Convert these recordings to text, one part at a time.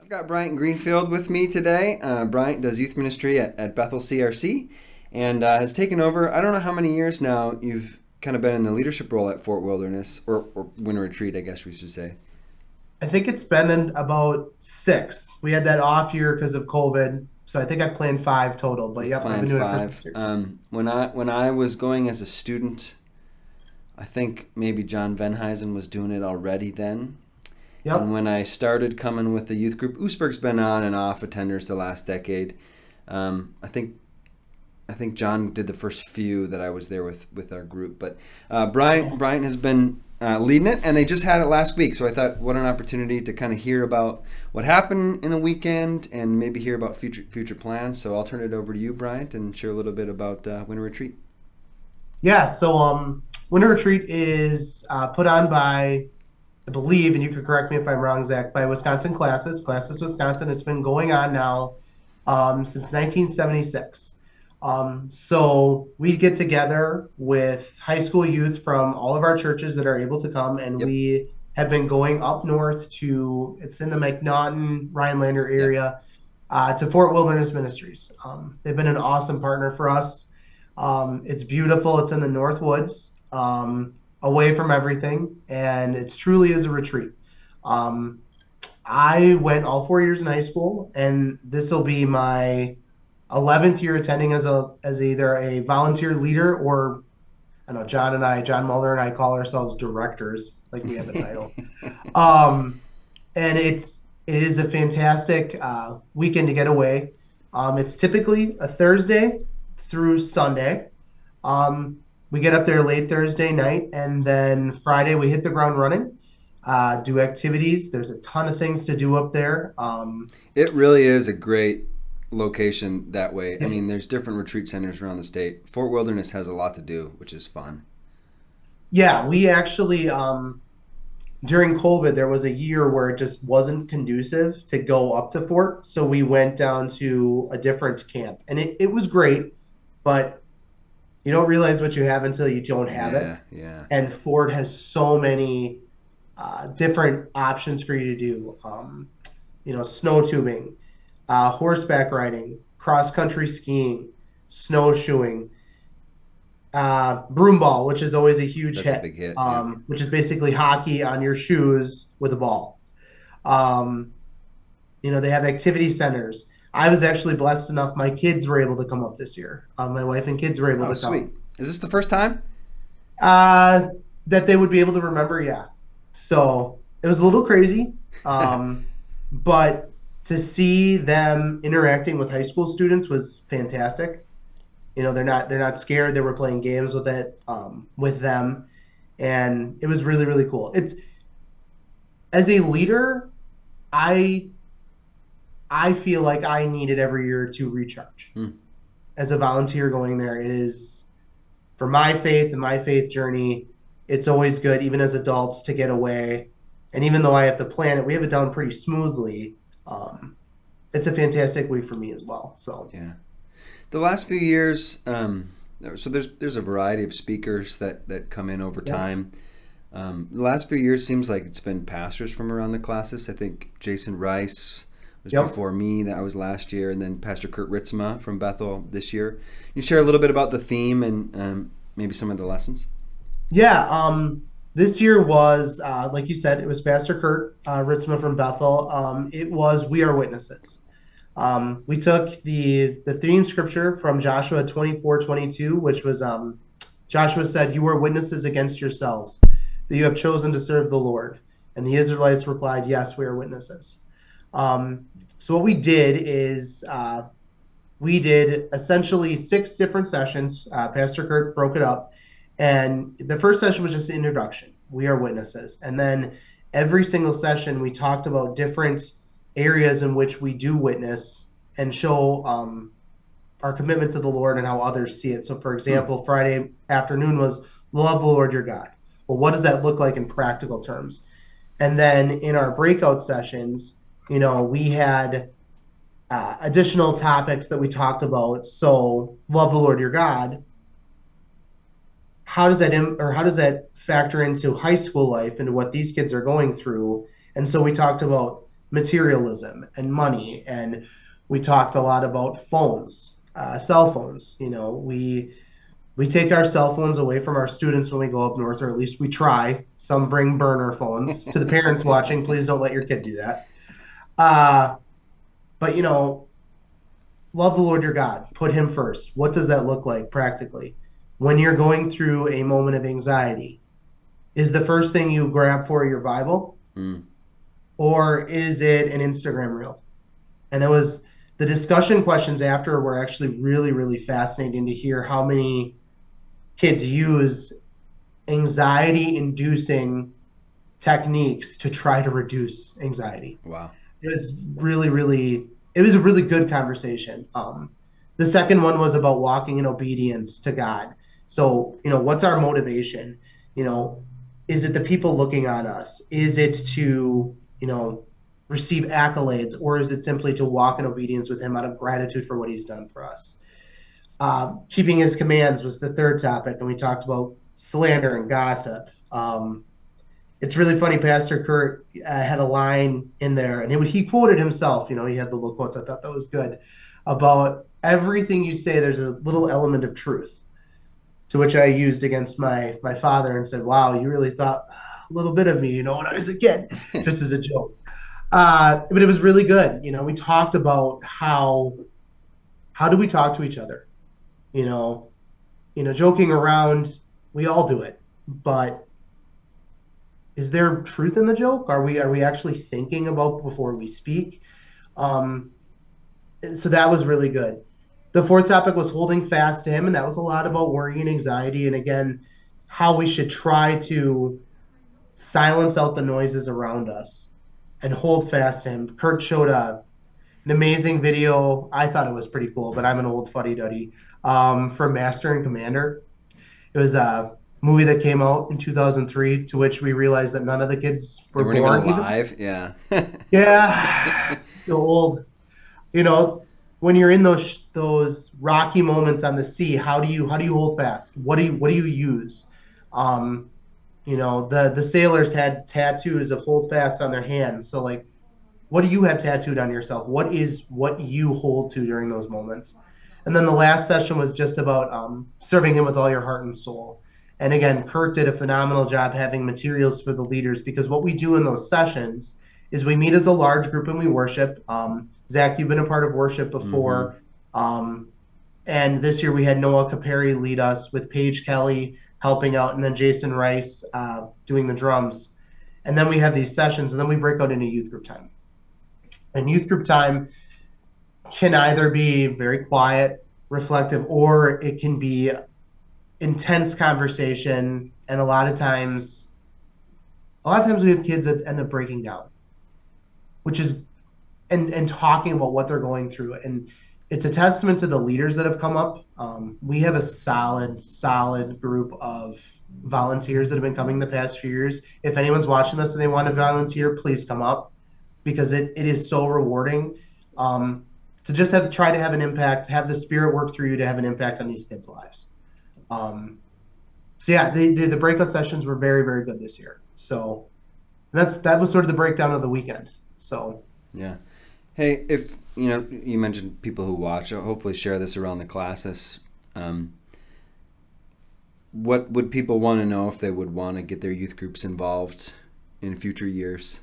I've got Bryant Greenfield with me today. Bryant does youth ministry at Bethel CRC and has taken over. I don't know how many years now you've kind of been in the leadership role at Fort Wilderness or Winter Retreat, I guess we should say. I think it's been in about 6. We had that off year because of COVID, so I think I planned 5 total. But You've yep, I've been planned doing it for five. 6 years. When I was going as a student, I think maybe John Venheisen was doing it already then. And Yep. when I started coming with the youth group, Oosberg's been on and off attenders the last decade. I think John did the first few that I was there with our group, but Bryant has been leading it, and they just had it last week. So I thought, what an opportunity to kind of hear about what happened in the weekend and maybe hear about future plans. So I'll turn it over to you, Bryant, and share a little bit about Winter Retreat. Yeah. So Winter Retreat is put on by, I believe, and you could correct me if I'm wrong, Zach, by Classis Wisconsin. It's been going on now since 1976. So we get together with high school youth from all of our churches that are able to come, and Yep. we have been going up north it's in the McNaughton, Rhinelander Yep. area, to Fort Wilderness Ministries. They've been an awesome partner for us. It's beautiful. It's in the North Woods, away from everything, and it's truly is a retreat. Um, I went all 4 years in high school, and this will be my 11th year attending as either a volunteer leader or I know John Mulder and I call ourselves directors, like we have a title. Um, and it is a fantastic weekend to get away. It's typically a Thursday through Sunday. We get up there late Thursday night, and then Friday we hit the ground running. Do activities. There's a ton of things to do up there. It really is a great location that way. I mean, Yes. there's different retreat centers around the state. Fort Wilderness has a lot to do, which is fun. Yeah, we actually during COVID, there was a year where it just wasn't conducive to go up to Fort. So we went down to a different camp. And it was great, but you don't realize what you have until you don't have it. Yeah, yeah. And Fort has so many different options for you to do. Snow tubing, horseback riding, cross country skiing, snowshoeing, broomball, which is always a huge That's a hit, big hit. Yeah. which is basically hockey on your shoes with a ball. Um, they have activity centers. I was actually blessed enough; my kids were able to come up this year. My wife and kids were able Oh, to sweet. come. Is this the first time? Uh, that they would be able to remember, yeah. So it was a little crazy, but to see them interacting with high school students was fantastic. They're not scared. They were playing games with it, with them, and it was really really cool. It's as a leader, I I feel like I need it every year to recharge. Hmm. As a volunteer going there, it is for my faith and my faith journey. It's always good, even as adults, to get away. And even though I have to plan it, we have it done pretty smoothly. Um, it's a fantastic week for me as well. So Yeah. The last few years, so there's a variety of speakers that come in over yeah, time. The last few years seems like it's been pastors from around the classes. I think Jason Rice was yep, before me. That was last year, and then Pastor Kurt Ritzma from Bethel this year. You share a little bit about the theme and maybe some of the lessons. yeah. This year was, like you said, it was Pastor Kurt Ritzma from Bethel. It was We Are Witnesses. We took the theme scripture from Joshua 24:22, which was Joshua said, "You are witnesses against yourselves that you have chosen to serve the Lord." And the Israelites replied, "Yes, we are witnesses." Um, so what we did is we did essentially 6 different sessions. Pastor Kurt broke it up. And the first session was just an introduction. We are witnesses. And then every single session, we talked about different areas in which we do witness and show our commitment to the Lord and how others see it. So, for Hmm. example, Friday afternoon was love the Lord your God. Well, what does that look like in practical terms? And then in our breakout sessions, we had additional topics that we talked about. So, love the Lord your God. How does that factor into high school life and what these kids are going through? And so we talked about materialism and money. And we talked a lot about phones, cell phones. We take our cell phones away from our students when we go up north, or at least we try. Some bring burner phones. To the parents watching, please don't let your kid do that. Uh, but love the Lord your God. Put him first. What does that look like practically? When you're going through a moment of anxiety, is the first thing you grab for your Bible, or is it an Instagram reel? And it was the discussion questions after were actually really, really fascinating to hear how many kids use anxiety inducing techniques to try to reduce anxiety. Wow. It was really, really, it was a really good conversation. The second one was about walking in obedience to God. So, what's our motivation? Is it the people looking on us? Is it to, receive accolades, or is it simply to walk in obedience with him out of gratitude for what he's done for us? Keeping his commands was the third topic, and we talked about slander and gossip. It's really funny. Pastor Kurt had a line in there, and he quoted himself. He had the little quotes. I thought that was good about everything you say. There's a little element of truth, to which I used against my father and said, "Wow, you really thought a little bit of me, when I was a kid," just as a joke. But it was really good. We talked about how do we talk to each other. Joking around, we all do it, but is there truth in the joke? Are we actually thinking about before we speak? So that was really good. The fourth topic was holding fast to him, and that was a lot about worry and anxiety, and again, how we should try to silence out the noises around us and hold fast to him. Kurt showed an amazing video. I thought it was pretty cool, but I'm an old fuddy-duddy, from Master and Commander. It was a movie that came out in 2003, to which we realized that none of the kids were born even alive. Yeah. Yeah, so old. When you're in those rocky moments on the sea, how do you hold fast? What do you use? The sailors had tattoos of hold fast on their hands. So what do you have tattooed on yourself? What you hold to during those moments? And then the last session was just about serving him with all your heart and soul. And again, Kurt did a phenomenal job having materials for the leaders, because what we do in those sessions is we meet as a large group and we worship. Zach, you've been a part of worship before. And this year we had Noah Caperi lead us, with Paige Kelly helping out, and then Jason Rice doing the drums. And then we have these sessions, and then we break out into youth group time. And youth group time can either be very quiet, reflective, or it can be intense conversation. And a lot of times we have kids that end up breaking down, which is and talking about what they're going through. And it's a testament to the leaders that have come up. We have a solid group of volunteers that have been coming the past few years. If anyone's watching this and they want to volunteer, please come up, because it is so rewarding to just try to have an impact, have the Spirit work through you to have an impact on these kids' lives. So yeah, the breakout sessions were very, very good this year. So that was sort of the breakdown of the weekend. So yeah. Hey, if you mentioned people who watch, I'll hopefully share this around the classes. What would people want to know if they would want to get their youth groups involved in future years?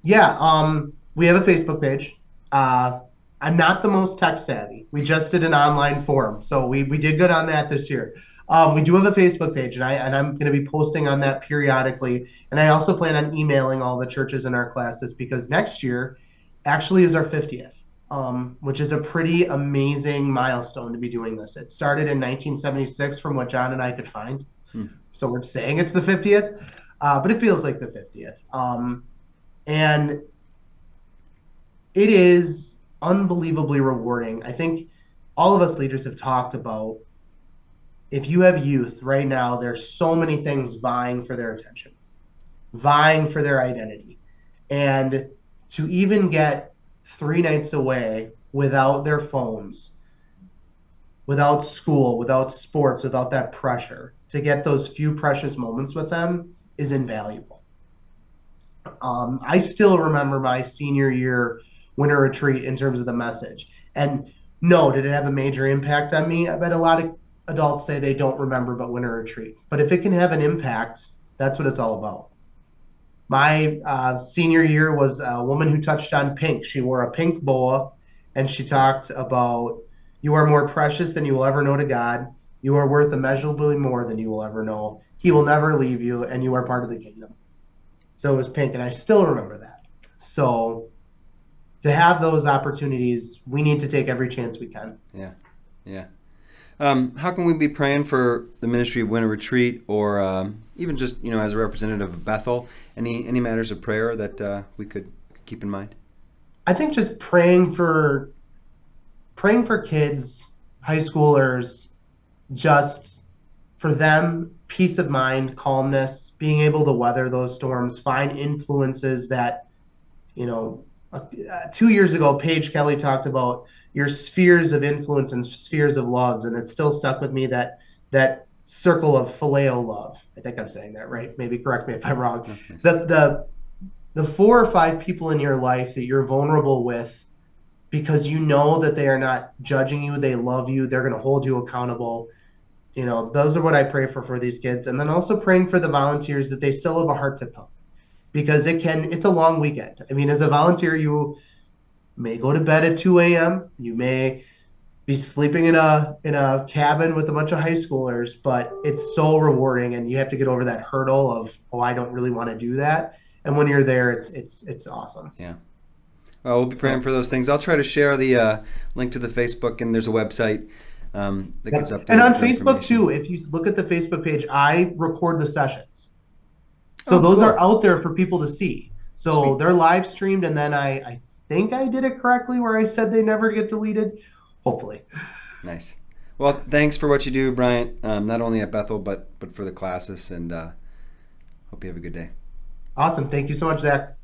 Yeah, we have a Facebook page. I'm not the most tech savvy. We just did an online forum, so we did good on that this year. We do have a Facebook page, and I'm going to be posting on that periodically. And I also plan on emailing all the churches in our classes, because next year actually is our 50th, which is a pretty amazing milestone to be doing this. It started in 1976 from what John and I could find. So we're saying it's the 50th, but it feels like the 50th. And it is unbelievably rewarding. I think all of us leaders have talked about, if you have youth right now, there's so many things vying for their attention, vying for their identity. And to even get 3 nights away without their phones, without school, without sports, without that pressure, to get those few precious moments with them is invaluable. I still remember my senior year winter retreat in terms of the message. And no, did it have a major impact on me? I bet a lot of adults say they don't remember but winter retreat. But if it can have an impact, that's what it's all about. My senior year was a woman who touched on pink. She wore a pink boa and she talked about you are more precious than you will ever know to God. You are worth immeasurably more than you will ever know. He will never leave you, and you are part of the kingdom. So it was pink, and I still remember that. So to have those opportunities, we need to take every chance we can. Yeah, yeah. How can we be praying for the ministry of Winter Retreat, or even just as a representative of Bethel? Any matters of prayer that we could keep in mind? I think just praying for kids, high schoolers, just for them, peace of mind, calmness, being able to weather those storms, find influences that, you know, 2 years ago, Paige Kelly talked about your spheres of influence and spheres of love, and it still stuck with me that circle of phileo love. I think I'm saying that right. Maybe correct me if I'm wrong. Okay. The 4 or 5 people in your life that you're vulnerable with because you know that they are not judging you, they love you, they're going to hold you accountable. Those are what I pray for these kids. And then also praying for the volunteers that they still have a heart to come because it's a long weekend. I mean, as a volunteer, you may go to bed at 2 a.m. You may be sleeping in a cabin with a bunch of high schoolers, but it's so rewarding and you have to get over that hurdle of, oh, I don't really want to do that. And when you're there, it's awesome. Yeah. Well, we'll be praying for those things. I'll try to share the link to the Facebook, and there's a website that gets updated. And on Facebook too, if you look at the Facebook page, I record the sessions. So those are out there for people to see. So Sweet. They're live streamed, and then I think I did it correctly where I said they never get deleted. Hopefully. Nice. Well, thanks for what you do, Bryant, not only at Bethel, but for the Classis, and hope you have a good day. Awesome. Thank you so much, Zach.